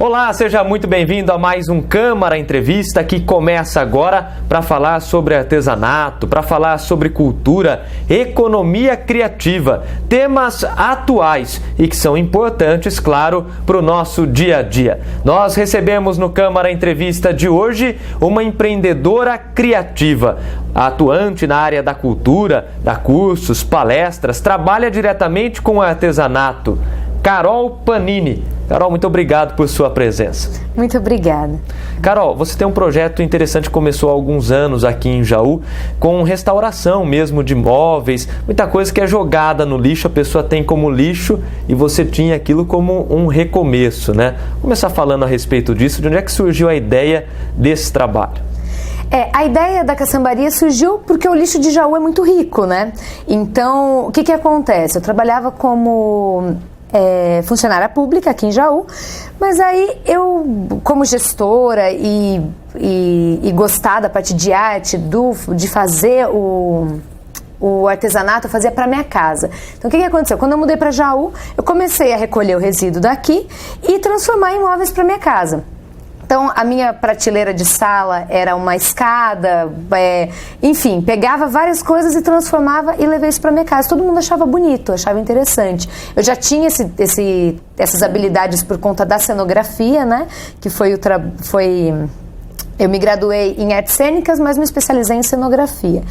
Olá, seja muito bem-vindo a mais um Câmara Entrevista que começa agora para falar sobre artesanato, para falar sobre cultura, economia criativa, temas atuais e que são importantes, claro, para o nosso dia a dia. Nós recebemos no Câmara Entrevista de hoje uma empreendedora criativa, atuante na área da cultura, dá cursos, palestras, trabalha diretamente com o artesanato. Carol Panini. Carol, muito obrigado por sua presença. Muito obrigada. Carol, você tem um projeto interessante que começou há alguns anos aqui em Jaú, com restauração mesmo de móveis, muita coisa que é jogada no lixo, a pessoa tem como lixo e você tinha aquilo como um recomeço, né? Vou começar falando a respeito disso, de onde é que surgiu a ideia desse trabalho? A ideia da caçambaria surgiu porque o lixo de Jaú é muito rico, né? Então, o que acontece? Eu trabalhava como funcionária pública aqui em Jaú, mas aí eu, como gestora e gostar da parte de arte, de fazer o artesanato, eu fazia para minha casa. Então, o que aconteceu? Quando eu mudei para Jaú, eu comecei a recolher o resíduo daqui e transformar em móveis para minha casa. Então, a minha prateleira de sala era uma escada, enfim, pegava várias coisas e transformava e levei isso para minha casa. Todo mundo achava bonito, achava interessante. Eu já tinha essas habilidades por conta da cenografia, né? Que eu me graduei em artes cênicas, mas me especializei em cenografia.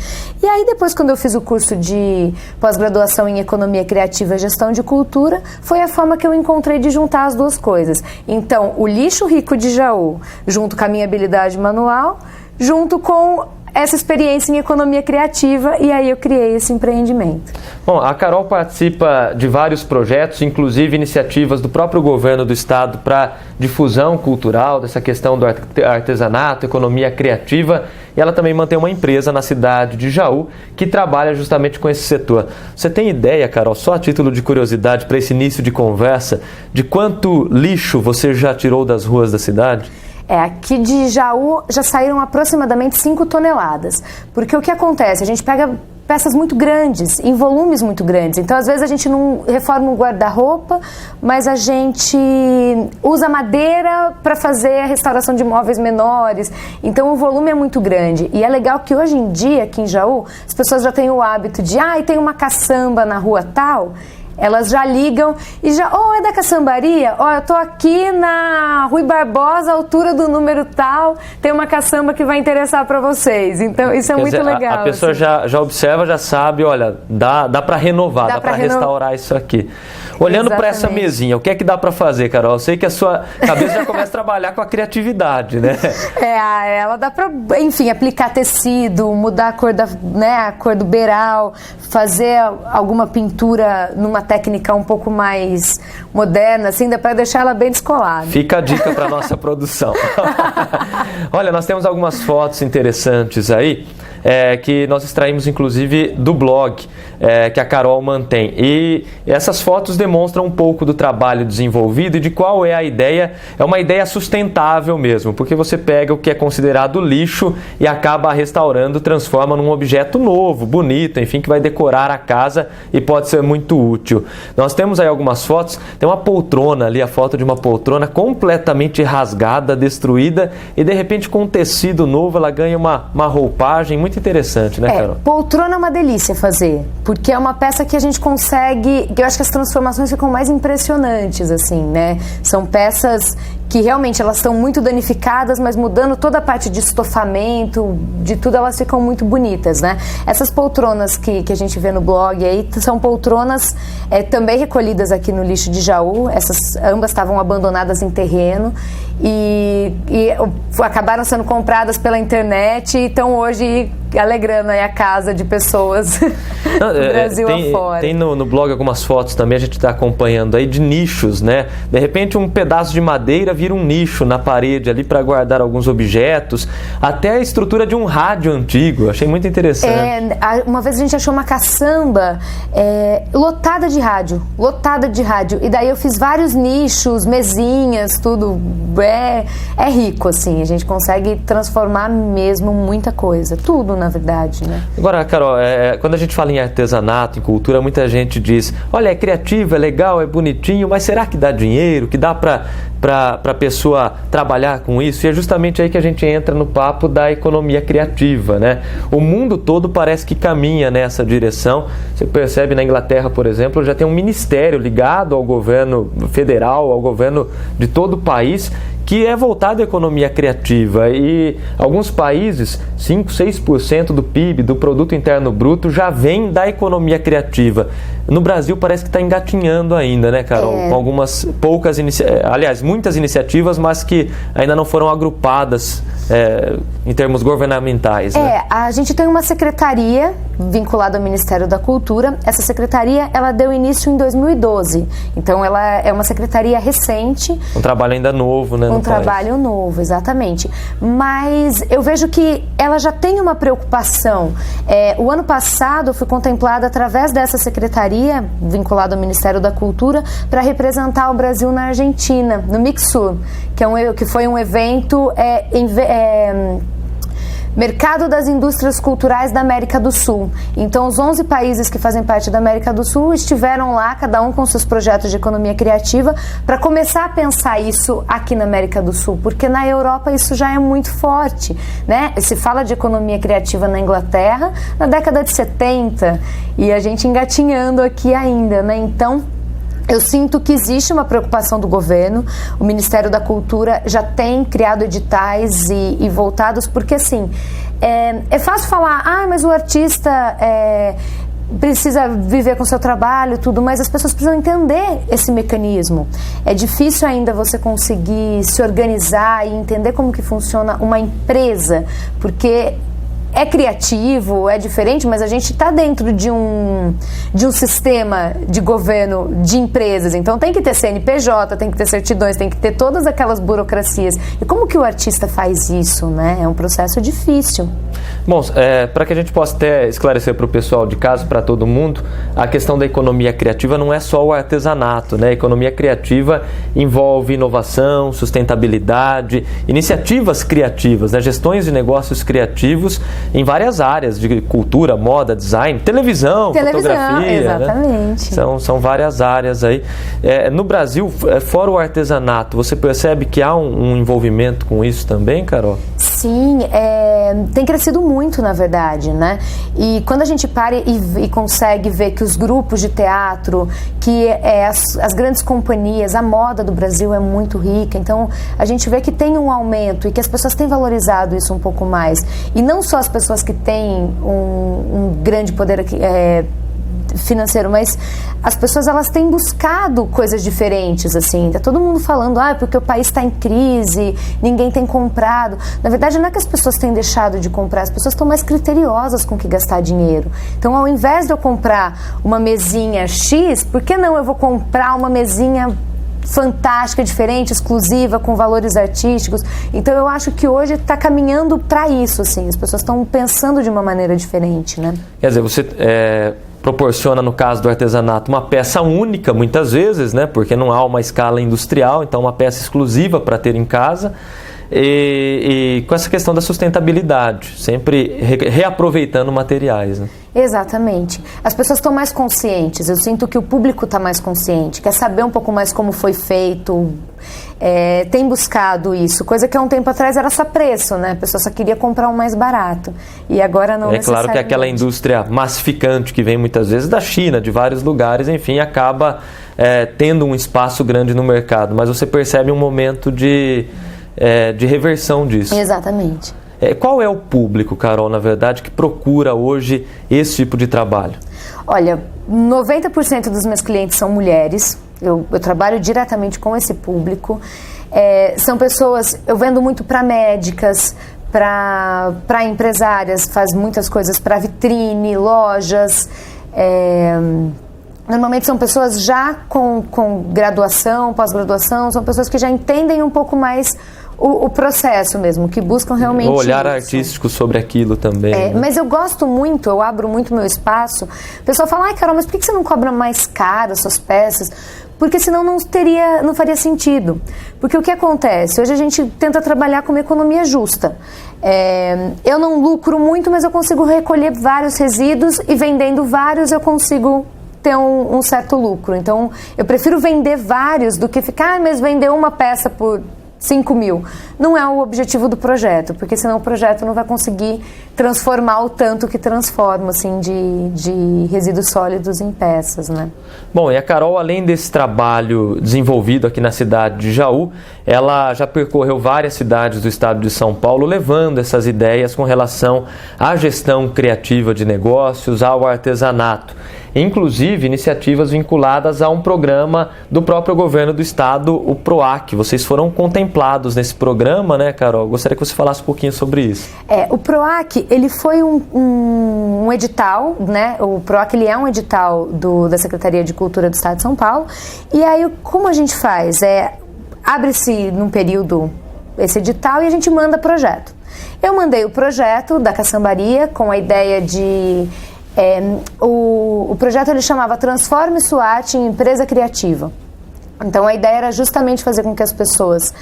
E aí, depois, quando eu fiz o curso de pós-graduação em Economia Criativa e Gestão de Cultura, foi a forma que eu encontrei de juntar as duas coisas. Então, o lixo rico de Jaú, junto com a minha habilidade manual, junto com essa experiência em economia criativa, e aí eu criei esse empreendimento. Bom, a Carol participa de vários projetos, inclusive iniciativas do próprio governo do estado para difusão cultural, dessa questão do artesanato, economia criativa, e ela também mantém uma empresa na cidade de Jaú que trabalha justamente com esse setor. Você tem ideia, Carol, só a título de curiosidade para esse início de conversa, de quanto lixo você já tirou das ruas da cidade? Aqui de Jaú já saíram aproximadamente 5 toneladas, porque o que acontece? A gente pega peças muito grandes, em volumes muito grandes, então às vezes a gente não reforma um guarda-roupa, mas a gente usa madeira para fazer a restauração de móveis menores, então o volume é muito grande. E é legal que hoje em dia, aqui em Jaú, as pessoas já têm o hábito de, tem uma caçamba na rua tal, elas já ligam e já, é da caçambaria? Eu tô aqui na Rui Barbosa, altura do número tal, tem uma caçamba que vai interessar para vocês. Então, isso é muito legal. A pessoa assim já observa, já sabe, olha, dá para renovar, dá para restaurar isso aqui. Olhando para essa mesinha, o que é que dá para fazer, Carol? Eu sei que a sua cabeça já começa a trabalhar com a criatividade, né? Ela dá para, enfim, aplicar tecido, mudar a cor do beiral, fazer alguma pintura numa técnica um pouco mais moderna, assim, dá para deixar ela bem descolada. Fica a dica para nossa produção. Olha, nós temos algumas fotos interessantes aí, que nós extraímos inclusive do blog que a Carol mantém. E essas fotos demonstram um pouco do trabalho desenvolvido e de qual é a ideia. É uma ideia sustentável mesmo, porque você pega o que é considerado lixo e acaba restaurando, transforma num objeto novo, bonito, enfim, que vai decorar a casa e pode ser muito útil. Nós temos aí algumas fotos, tem uma poltrona ali, a foto de uma poltrona completamente rasgada, destruída, e de repente com um tecido novo ela ganha uma roupagem muito interessante, né, Carol? Poltrona é uma delícia fazer, porque é uma peça que a gente consegue, que eu acho que as transformações ficam mais impressionantes, assim, né? São peças que realmente elas estão muito danificadas, mas mudando toda a parte de estofamento, de tudo, elas ficam muito bonitas, né? Essas poltronas que a gente vê no blog aí, são poltronas também recolhidas aqui no lixo de Jaú. Ambas estavam abandonadas em terreno e acabaram sendo compradas pela internet e estão hoje alegrando aí a casa de pessoas do Brasil afora. Tem no blog algumas fotos também, a gente está acompanhando aí, de nichos, né? De repente um pedaço de madeira vira um nicho na parede ali para guardar alguns objetos, até a estrutura de um rádio antigo, achei muito interessante. Uma vez a gente achou uma caçamba lotada de rádio, e daí eu fiz vários nichos, mesinhas, tudo, é rico, assim, a gente consegue transformar mesmo muita coisa, tudo, na verdade, né? Agora, Carol, quando a gente fala em artesanato, em cultura, muita gente diz, olha, é criativo, é legal, é bonitinho, mas será que dá dinheiro, que dá para para a pessoa trabalhar com isso, e é justamente aí que a gente entra no papo da economia criativa, né? O mundo todo parece que caminha nessa direção. Você percebe na Inglaterra, por exemplo, já tem um ministério ligado ao governo federal, ao governo de todo o país, que é voltado à economia criativa, e alguns países, 5, 6% do PIB, do Produto Interno Bruto, já vem da economia criativa. No Brasil parece que está engatinhando ainda, né, Carol? Com algumas poucas, aliás, muitas iniciativas, mas que ainda não foram agrupadas em termos governamentais. Né? A gente tem uma secretaria vinculada ao Ministério da Cultura. Essa secretaria, ela deu início em 2012. Então, ela é uma secretaria recente. Um trabalho ainda novo, né? Um trabalho novo, exatamente. Mas eu vejo que ela já tem uma preocupação. O ano passado, eu fui contemplada através dessa secretaria, vinculada ao Ministério da Cultura, para representar o Brasil na Argentina, no Mixur, que foi um evento Mercado das Indústrias Culturais da América do Sul. Então, os 11 países que fazem parte da América do Sul estiveram lá, cada um com seus projetos de economia criativa, para começar a pensar isso aqui na América do Sul, porque na Europa isso já é muito forte, né? Se fala de economia criativa na Inglaterra na década de 70 e a gente engatinhando aqui ainda, né? Então, eu sinto que existe uma preocupação do governo. O Ministério da Cultura já tem criado editais e voltados, porque assim, é fácil falar, mas o artista precisa viver com o seu trabalho, tudo, mas as pessoas precisam entender esse mecanismo. É difícil ainda você conseguir se organizar e entender como que funciona uma empresa, porque é criativo, é diferente, mas a gente está dentro de um sistema de governo de empresas, então tem que ter CNPJ, tem que ter certidões, tem que ter todas aquelas burocracias. E como que o artista faz isso, né? É um processo difícil. Bom, para que a gente possa até esclarecer para o pessoal de casa, para todo mundo, a questão da economia criativa não é só o artesanato, né? A economia criativa envolve inovação, sustentabilidade, iniciativas criativas, né? Gestões de negócios criativos em várias áreas, de cultura, moda, design, televisão, fotografia. Exatamente. Né? São várias áreas aí. No Brasil, fora o artesanato, você percebe que há um envolvimento com isso também, Carol? Sim, tem crescido muito, na verdade, né? E quando a gente para e consegue ver que os grupos de teatro, que as grandes companhias, a moda do Brasil é muito rica, então a gente vê que tem um aumento e que as pessoas têm valorizado isso um pouco mais. E não só as pessoas que têm um grande poder financeiro, mas as pessoas, elas têm buscado coisas diferentes, assim, tá todo mundo falando, porque o país está em crise, ninguém tem comprado. Na verdade, não é que as pessoas têm deixado de comprar, as pessoas estão mais criteriosas com o que gastar dinheiro. Então, ao invés de eu comprar uma mesinha X, por que não eu vou comprar uma mesinha fantástica, diferente, exclusiva, com valores artísticos? Então eu acho que hoje está caminhando para isso, assim, as pessoas estão pensando de uma maneira diferente, né? Quer dizer, você proporciona, no caso do artesanato, uma peça única, muitas vezes, né? Porque não há uma escala industrial, então uma peça exclusiva para ter em casa. E com essa questão da sustentabilidade, sempre reaproveitando materiais, né? Exatamente. As pessoas estão mais conscientes, eu sinto que o público está mais consciente, quer saber um pouco mais como foi feito, tem buscado isso, coisa que há um tempo atrás era só preço, né? A pessoa só queria comprar o mais barato, e agora não necessariamente. É claro que aquela indústria massificante que vem muitas vezes da China, de vários lugares, enfim, acaba tendo um espaço grande no mercado, mas você percebe um momento de reversão disso. Exatamente. Qual é o público, Carol, na verdade, que procura hoje esse tipo de trabalho? Olha, 90% dos meus clientes são mulheres. Eu trabalho diretamente com esse público. São pessoas, eu vendo muito para médicas, para empresárias, faz muitas coisas para vitrine, lojas. Normalmente são pessoas já com graduação, pós-graduação, são pessoas que já entendem um pouco mais o processo mesmo, que buscam realmente o olhar artístico sobre aquilo também. Né? Mas eu gosto muito, eu abro muito meu espaço. O pessoal fala, Carol, mas por que você não cobra mais caro as suas peças? Porque senão não faria sentido. Porque o que acontece? Hoje a gente tenta trabalhar com uma economia justa. Eu não lucro muito, mas eu consigo recolher vários resíduos e vendendo vários eu consigo ter um certo lucro. Então, eu prefiro vender vários do que ficar, mas vender uma peça por 5 mil. Não é o objetivo do projeto, porque senão o projeto não vai conseguir transformar o tanto que transforma, assim, de resíduos sólidos em peças, né? Bom, e a Carol, além desse trabalho desenvolvido aqui na cidade de Jaú, ela já percorreu várias cidades do estado de São Paulo, levando essas ideias com relação à gestão criativa de negócios, ao artesanato. Inclusive iniciativas vinculadas a um programa do próprio governo do estado, o PROAC. Vocês foram contemplados nesse programa, né, Carol? Gostaria que você falasse um pouquinho sobre isso. O PROAC, ele foi um edital, né? O PROAC, ele é um edital da Secretaria de Cultura do Estado de São Paulo. E aí, como a gente faz? Abre-se num período esse edital e a gente manda projeto. Eu mandei o projeto da caçambaria com a ideia de... o projeto ele chamava Transforme sua arte em empresa criativa. Então a ideia era justamente fazer com que as pessoas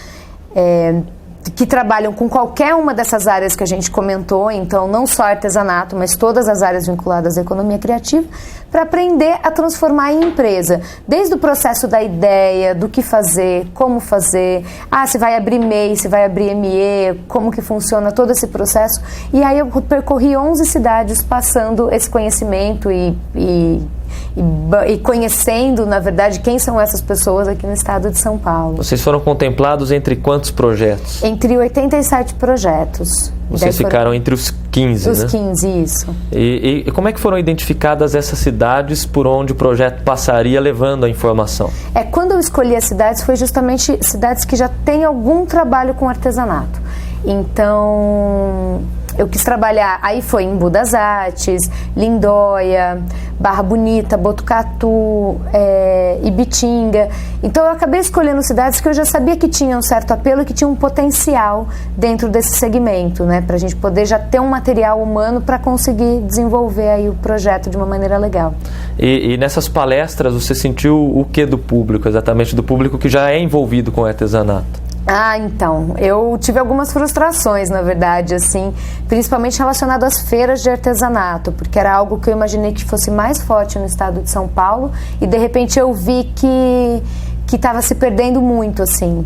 que trabalham com qualquer uma dessas áreas que a gente comentou, então não só artesanato, mas todas as áreas vinculadas à economia criativa, para aprender a transformar em empresa. Desde o processo da ideia, do que fazer, como fazer, se vai abrir MEI, se vai abrir ME, como que funciona todo esse processo. E aí eu percorri 11 cidades passando esse conhecimento e conhecendo, na verdade, quem são essas pessoas aqui no estado de São Paulo. Vocês foram contemplados entre quantos projetos? Entre 87 projetos. Vocês ficaram entre os 15, os né? Os 15, isso. E como é que foram identificadas essas cidades por onde o projeto passaria levando a informação? Quando eu escolhi as cidades, foi justamente cidades que já têm algum trabalho com artesanato. Então... eu quis trabalhar, aí foi em Embu das Artes, Lindóia, Barra Bonita, Botucatu, Ibitinga. Então eu acabei escolhendo cidades que eu já sabia que tinham um certo apelo e que tinham um potencial dentro desse segmento, né? Para a gente poder já ter um material humano para conseguir desenvolver aí o projeto de uma maneira legal. E nessas palestras você sentiu o que do público, exatamente do público que já é envolvido com artesanato? Então, eu tive algumas frustrações, na verdade, assim, principalmente relacionado às feiras de artesanato, porque era algo que eu imaginei que fosse mais forte no estado de São Paulo e, de repente, eu vi que estava se perdendo muito, assim.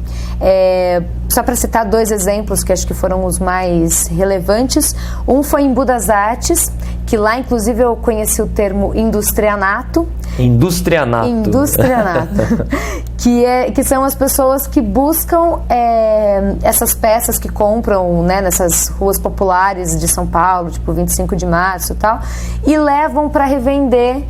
Só para citar 2 exemplos que acho que foram os mais relevantes. Um foi em Embu das Artes, que lá, inclusive, eu conheci o termo industrianato. Industrianato. Industrianato. que são as pessoas que buscam essas peças que compram, né, nessas ruas populares de São Paulo, tipo 25 de março e tal, e levam para revender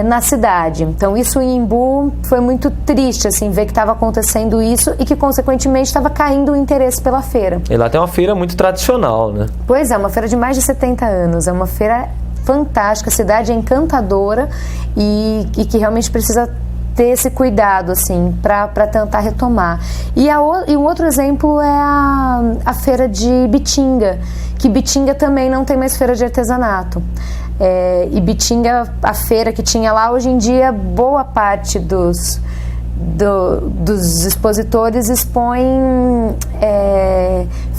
na cidade. Então isso em Embu foi muito triste, assim, ver que estava acontecendo isso e que consequentemente estava caindo o interesse pela feira. E lá tem uma feira muito tradicional, né? Pois é, uma feira de mais de 70 anos, é uma feira fantástica, a cidade é encantadora e que realmente precisa ter esse cuidado, assim, para tentar retomar. E um outro exemplo é a feira de Ibitinga, que Ibitinga também não tem mais feira de artesanato. Ibitinga, a feira que tinha lá, hoje em dia, boa parte dos expositores expõem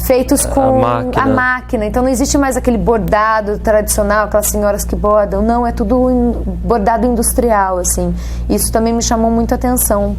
feitos com a máquina. Então não existe mais aquele bordado tradicional, aquelas senhoras que bordam. Não, é tudo bordado industrial, assim. Isso também me chamou muito a atenção.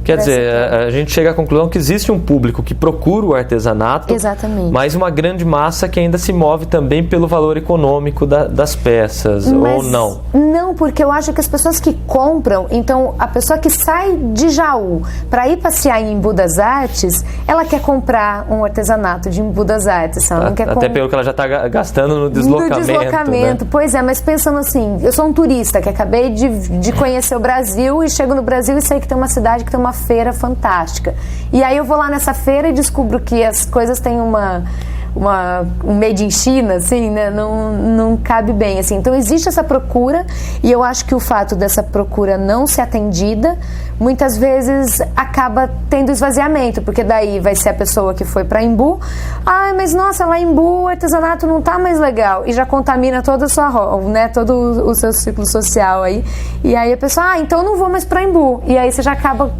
Quer dizer, a gente chega à conclusão que existe um público que procura o artesanato, exatamente, mas uma grande massa que ainda se move também pelo valor econômico das peças, ou não? Não, porque eu acho que as pessoas que compram, então a pessoa que sai de Jaú para ir passear em Embu das Artes, ela quer comprar um artesanato de Embu das Artes, ela não quer até pelo que ela já está gastando no deslocamento. Né? Pois é, mas pensando assim, eu sou um turista que acabei de conhecer o Brasil e chego no Brasil e sei que tem uma cidade que tem uma feira fantástica. E aí eu vou lá nessa feira e descubro que as coisas têm um made in China, assim, né? Não cabe bem, assim. Então existe essa procura e eu acho que o fato dessa procura não ser atendida muitas vezes acaba tendo esvaziamento, porque daí vai ser a pessoa que foi para Embu, mas nossa, lá em Embu o artesanato não tá mais legal, e já contamina toda a sua, né, todo o seu ciclo social aí, e aí a pessoa, então eu não vou mais para Embu, e aí você já acaba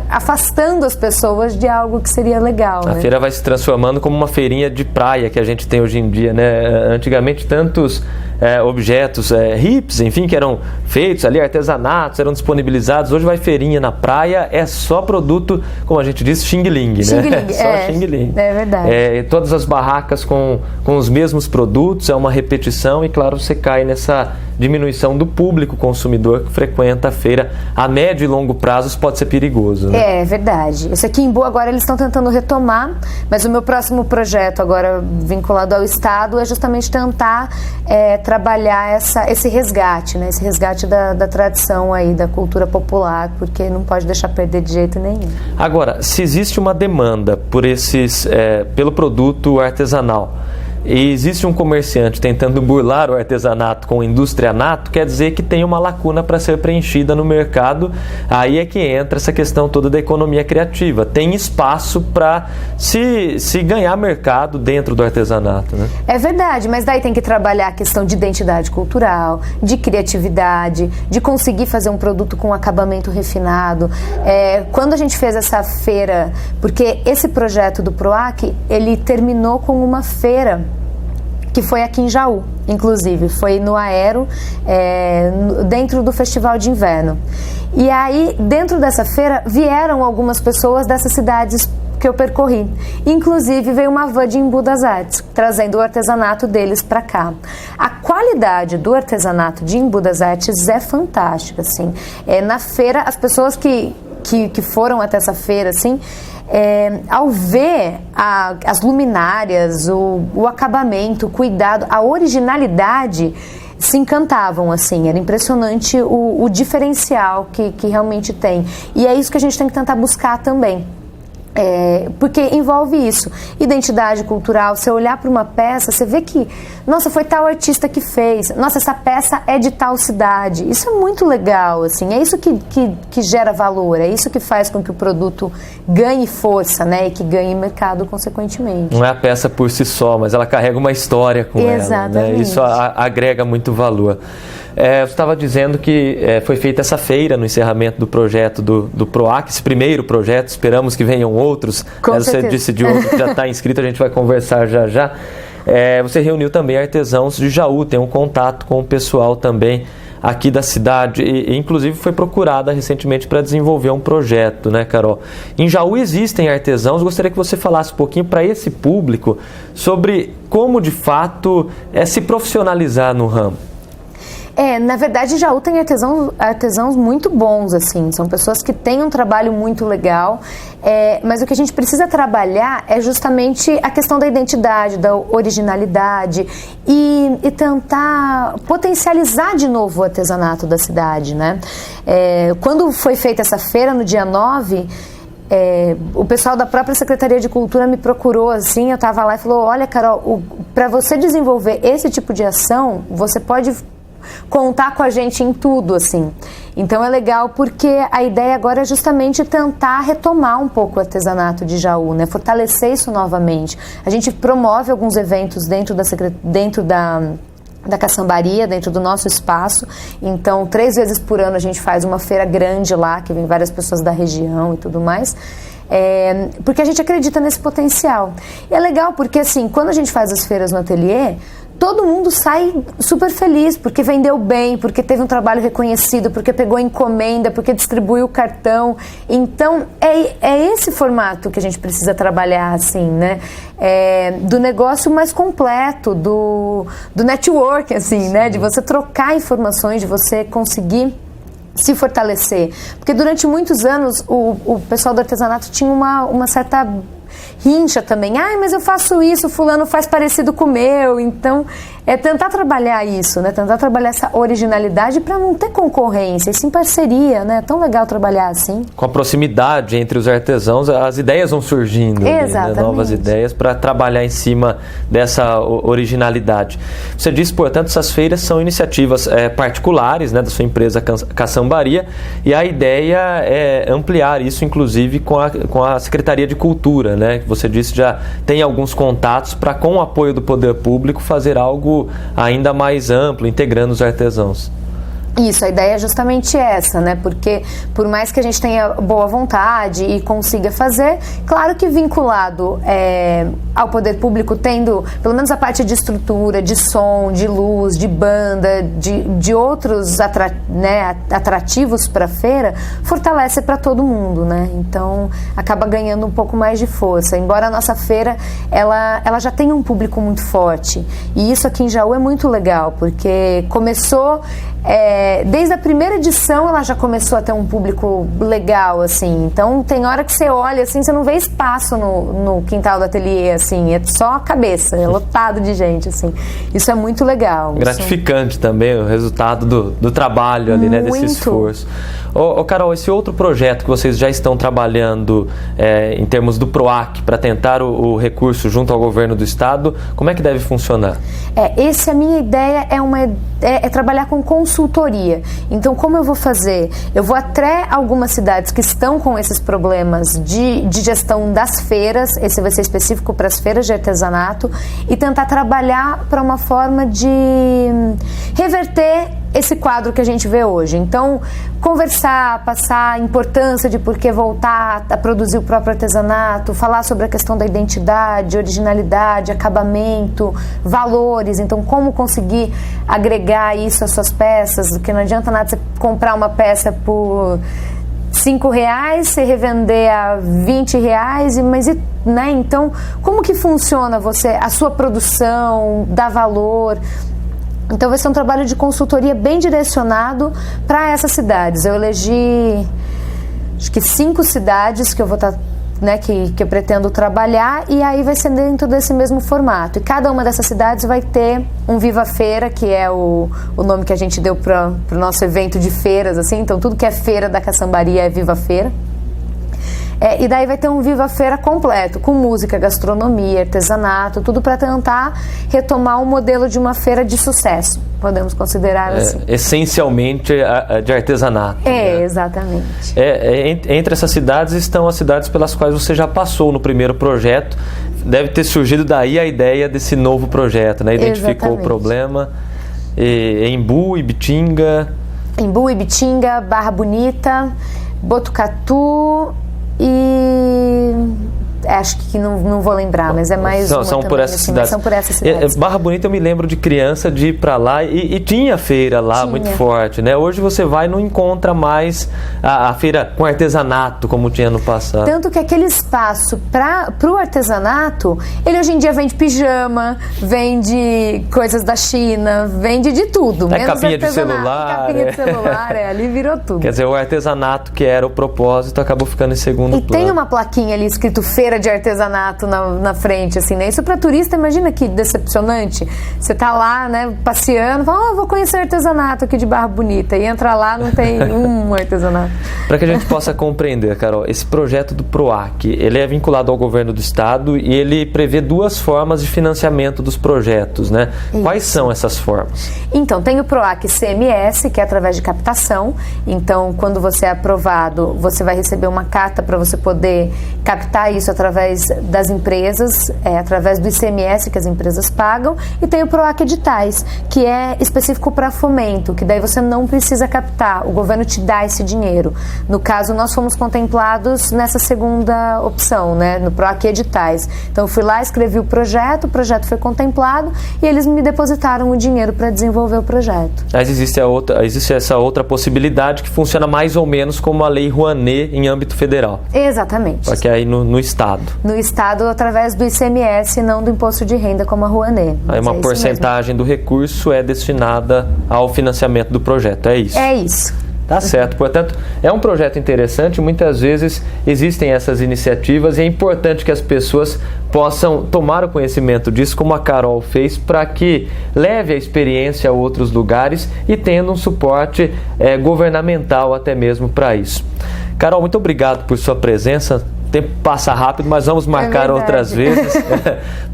afastando as pessoas de algo que seria legal. A feira vai se transformando como uma feirinha de praia que a gente tem hoje em dia, né? Antigamente tantos objetos hips, enfim, que eram feitos ali, artesanatos eram disponibilizados. Hoje vai feirinha na praia, é só produto, como a gente diz, xing-ling, né? Só xing-ling. É verdade. Todas as barracas com os mesmos produtos, é uma repetição e, claro, você cai nessa diminuição do público consumidor que frequenta a feira. A médio e longo prazos pode ser perigoso, né? É verdade. Esse aqui em Boa agora eles estão tentando retomar, mas o meu próximo projeto agora vinculado ao Estado é justamente tentar trabalhar esse resgate, né? Esse resgate da tradição aí, da cultura popular, porque não pode deixar perder de jeito nenhum. Agora, se existe uma demanda por pelo produto artesanal, e existe um comerciante tentando burlar o artesanato com o industrianato, quer dizer que tem uma lacuna para ser preenchida no mercado. Aí é que entra essa questão toda da economia criativa. Tem espaço para se ganhar mercado dentro do artesanato, né? É verdade, mas daí tem que trabalhar a questão de identidade cultural, de criatividade, de conseguir fazer um produto com acabamento refinado. Quando a gente fez essa feira, porque esse projeto do PROAC, ele terminou com uma feira que foi aqui em Jaú, inclusive, foi no Aero, dentro do Festival de Inverno. E aí, dentro dessa feira, vieram algumas pessoas dessas cidades que eu percorri. Inclusive, veio uma van de Embu das Artes, trazendo o artesanato deles para cá. A qualidade do artesanato de Embu das Artes é fantástica, assim. Na feira, as pessoas que foram até essa feira, assim, ao ver as luminárias, o acabamento, o cuidado, a originalidade, se encantavam, assim. Era impressionante o diferencial que realmente tem. E é isso que a gente tem que tentar buscar também. Porque envolve isso, identidade cultural. Você olhar para uma peça, você vê que, nossa, foi tal artista que fez, nossa, essa peça é de tal cidade. Isso é muito legal, assim, é isso que gera valor, é isso que faz com que o produto ganhe força, né, e que ganhe mercado consequentemente. Não é a peça por si só, mas ela carrega uma história com Exatamente. ela, né? Isso agrega muito valor. Você estava dizendo que foi feita essa feira no encerramento do projeto do PROAC, esse primeiro projeto, esperamos que venham outros. Você disse de outro que já está inscrito, a gente vai conversar já. Você reuniu também artesãos de Jaú, tem um contato com o pessoal também aqui da cidade e inclusive foi procurada recentemente para desenvolver um projeto, né, Carol? Em Jaú existem artesãos, gostaria que você falasse um pouquinho para esse público sobre como de fato se profissionalizar no ramo. Na verdade, Jaú tem artesãos muito bons, assim, são pessoas que têm um trabalho muito legal, mas o que a gente precisa trabalhar é justamente a questão da identidade, da originalidade e tentar potencializar de novo o artesanato da cidade, né? Quando foi feita essa feira, no dia 9, o pessoal da própria Secretaria de Cultura me procurou, assim, eu estava lá e falou, olha, Carol, para você desenvolver esse tipo de ação, você pode contar com a gente em tudo, assim. Então é legal porque a ideia agora é justamente tentar retomar um pouco o artesanato de Jaú, né? Fortalecer isso novamente. A gente promove alguns eventos dentro da caçambaria, dentro do nosso espaço. Então, 3 vezes por ano a gente faz uma feira grande lá, que vem várias pessoas da região e tudo mais. Porque a gente acredita nesse potencial. E é legal porque, assim, quando a gente faz as feiras no ateliê, todo mundo sai super feliz, porque vendeu bem, porque teve um trabalho reconhecido, porque pegou encomenda, porque distribuiu o cartão. Então, é esse formato que a gente precisa trabalhar, assim, né? Do negócio mais completo, do network, assim, né? De você trocar informações, de você conseguir se fortalecer. Porque durante muitos anos, o pessoal do artesanato tinha uma certa rincha também. Mas eu faço isso, fulano faz parecido com o meu. Então, tentar trabalhar isso, né? Tentar trabalhar essa originalidade para não ter concorrência, e sim parceria, né? É tão legal trabalhar assim. Com a proximidade entre os artesãos, as ideias vão surgindo. Exatamente. Né? Novas ideias para trabalhar em cima dessa originalidade. Você disse, portanto, essas feiras são iniciativas particulares, né, da sua empresa Caçambaria, e a ideia é ampliar isso, inclusive, com a Secretaria de Cultura, né? Que você disse já tem alguns contatos para, com o apoio do poder público, fazer algo ainda mais amplo, integrando os artesãos. Isso, a ideia é justamente essa, né? Porque por mais que a gente tenha boa vontade e consiga fazer, claro que vinculado ao poder público, tendo pelo menos a parte de estrutura, de som, de luz, de banda, de outros atrativos para a feira, fortalece para todo mundo, né? Então acaba ganhando um pouco mais de força. Embora a nossa feira ela já tenha um público muito forte, e isso aqui em Jaú é muito legal, porque começou desde a primeira edição ela já começou a ter um público legal, assim. Então tem hora que você olha assim, você não vê espaço no quintal do ateliê, assim, é só a cabeça, é lotado de gente, assim. Isso é muito legal. Gratificante também o resultado do trabalho ali, né, desse esforço. Carol, esse outro projeto que vocês já estão trabalhando em termos do PROAC para tentar o recurso junto ao governo do estado, como é que deve funcionar? A minha ideia é trabalhar com consultoria. Então, como eu vou fazer? Eu vou até algumas cidades que estão com esses problemas de gestão das feiras, esse vai ser específico para as feiras de artesanato, e tentar trabalhar para uma forma de reverter esse quadro que a gente vê hoje. Então, conversar, passar a importância de por que voltar a produzir o próprio artesanato, falar sobre a questão da identidade, originalidade, acabamento, valores. Então, como conseguir agregar isso às suas peças, porque não adianta nada você comprar uma peça por R$5, você revender a R$20, né? Então, como que funciona a sua produção, dar valor? Então vai ser um trabalho de consultoria bem direcionado para essas cidades. Eu elegi, acho que 5 cidades que eu vou estar, né, que eu pretendo trabalhar, e aí vai ser dentro desse mesmo formato. E cada uma dessas cidades vai ter um Viva Feira, que é o nome que a gente deu para o nosso evento de feiras, assim. Então tudo que é feira da Caçambaria é Viva Feira. E daí vai ter um Viva Feira completo, com música, gastronomia, artesanato, tudo para tentar retomar o modelo de uma feira de sucesso, podemos considerar assim. Essencialmente de artesanato. Né? Exatamente. Entre essas cidades estão as cidades pelas quais você já passou no primeiro projeto. Deve ter surgido daí a ideia desse novo projeto, né? Identificou o problema. Embu, Ibitinga... Barra Bonita, Botucatu... E acho que não vou lembrar, mas é mais são por essas cidades. São por essas cidades. Barra Bonita eu me lembro de criança de ir para lá e tinha feira lá muito forte, né? Hoje você vai e não encontra mais a feira com artesanato como tinha no passado. Tanto que aquele espaço para o artesanato, ele hoje em dia vende pijama, vende coisas da China, vende de tudo. Menos capinha de celular. Capinha de celular, ali virou tudo. Quer dizer, o artesanato que era o propósito acabou ficando em segundo plano. E tem uma plaquinha ali escrito feira de artesanato na frente, assim, né? Isso para turista, imagina que decepcionante. Você tá lá, né, passeando, fala, vou conhecer artesanato aqui de Barra Bonita, e entra lá, não tem um artesanato. Para que a gente possa compreender, Carol, esse projeto do PROAC, ele é vinculado ao governo do estado e ele prevê 2 formas de financiamento dos projetos, né? Isso. Quais são essas formas? Então, tem o PROAC CMS, que é através de captação. Então, quando você é aprovado, você vai receber uma carta para você poder captar isso através das empresas, através do ICMS que as empresas pagam, e tem o PROAC Editais, que é específico para fomento, que daí você não precisa captar, o governo te dá esse dinheiro. No caso, nós fomos contemplados nessa segunda opção, né, no PROAC Editais. Então, eu fui lá, escrevi o projeto foi contemplado e eles me depositaram o dinheiro para desenvolver o projeto. Mas existe essa outra possibilidade que funciona mais ou menos como a Lei Rouanet em âmbito federal. Exatamente. Só que aí no Estado. No Estado, através do ICMS, não do Imposto de Renda como a Rouanet. Aí uma porcentagem do recurso é destinada ao financiamento do projeto, é isso? É isso. Tá certo, portanto, é um projeto interessante, muitas vezes existem essas iniciativas e é importante que as pessoas possam tomar o conhecimento disso, como a Carol fez, para que leve a experiência a outros lugares e tendo um suporte governamental até mesmo para isso. Carol, muito obrigado por sua presença. tempo passa rápido, mas vamos marcar outras vezes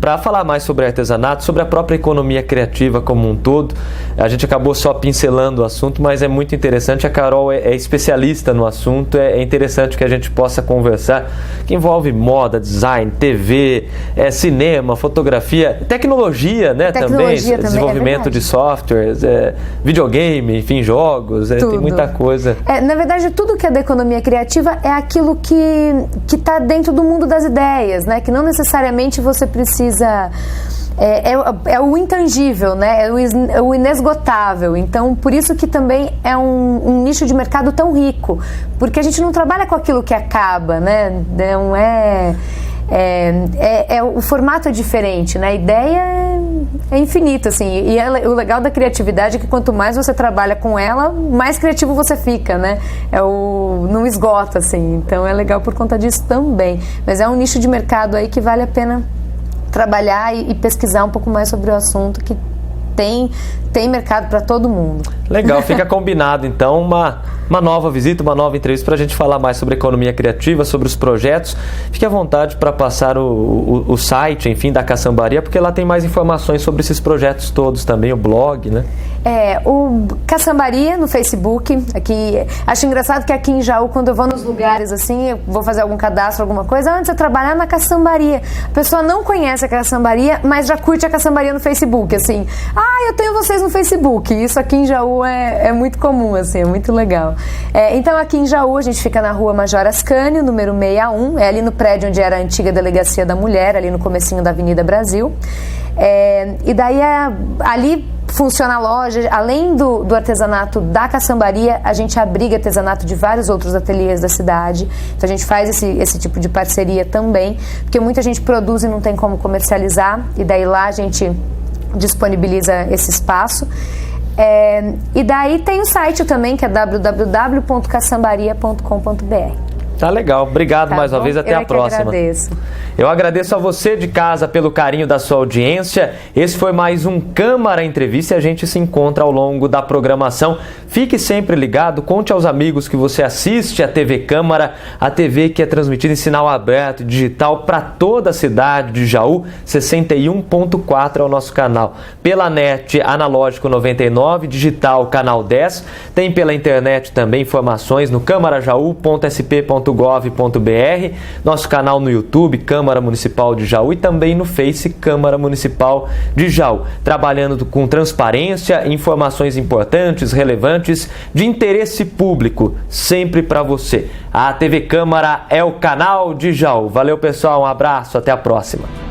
para falar mais sobre artesanato, sobre a própria economia criativa como um todo. A gente acabou só pincelando o assunto, mas é muito interessante. A Carol é especialista no assunto, é interessante que a gente possa conversar, que envolve moda, design, TV, cinema, fotografia, tecnologia, né? Também desenvolvimento de softwares, videogame, enfim, jogos, tem muita coisa. Na verdade, tudo que é da economia criativa é aquilo que está dentro do mundo das ideias, né? Que não necessariamente você precisa... É o intangível, né? É o inesgotável. Então, por isso que também é um nicho de mercado tão rico, porque a gente não trabalha com aquilo que acaba, né? Não o formato é diferente, né? A ideia é infinita, assim, e o legal da criatividade é que quanto mais você trabalha com ela, mais criativo você fica, né? Não esgota, assim, então é legal por conta disso também. Mas é um nicho de mercado aí que vale a pena trabalhar e pesquisar um pouco mais sobre o assunto, que tem mercado para todo mundo. Legal, fica combinado então uma nova visita, uma nova entrevista para a gente falar mais sobre economia criativa, sobre os projetos. Fique à vontade para passar o site, enfim, da Caçambaria, porque lá tem mais informações sobre esses projetos todos também, o blog, né? O Caçambaria no Facebook. Acho engraçado que aqui em Jaú, quando eu vou nos lugares assim, eu vou fazer algum cadastro, alguma coisa, antes de trabalhar na Caçambaria. A pessoa não conhece a Caçambaria, mas já curte a Caçambaria no Facebook, assim. Eu tenho vocês no Facebook. Isso aqui em Jaú é muito comum, assim, é muito legal. Então aqui em Jaú a gente fica na rua Major Ascânio, número 61, é ali no prédio onde era a antiga Delegacia da Mulher, ali no comecinho da Avenida Brasil. E daí ali funciona a loja, além do artesanato da Caçambaria, a gente abriga artesanato de vários outros ateliês da cidade, então a gente faz esse tipo de parceria também, porque muita gente produz e não tem como comercializar, e daí lá a gente disponibiliza esse espaço. E daí tem o site também, que é www.caçambaria.com.br. Tá legal, obrigado mais uma vez, até a próxima. Agradeço. Eu agradeço a você de casa pelo carinho da sua audiência. Esse foi mais um Câmara Entrevista e a gente se encontra ao longo da programação. Fique sempre ligado, conte aos amigos que você assiste a TV Câmara, a TV que é transmitida em sinal aberto e digital para toda a cidade de Jaú, 61.4 é o nosso canal. Pela NET, analógico 99, digital canal 10. Tem pela internet também informações no camarajaú.sp.gov.br, nosso canal no YouTube, Câmara Municipal de Jaú, e também no Face Câmara Municipal de Jaú, trabalhando com transparência, informações importantes, relevantes, de interesse público, sempre para você. A TV Câmara é o canal de Jaú. Valeu, pessoal, um abraço, até a próxima.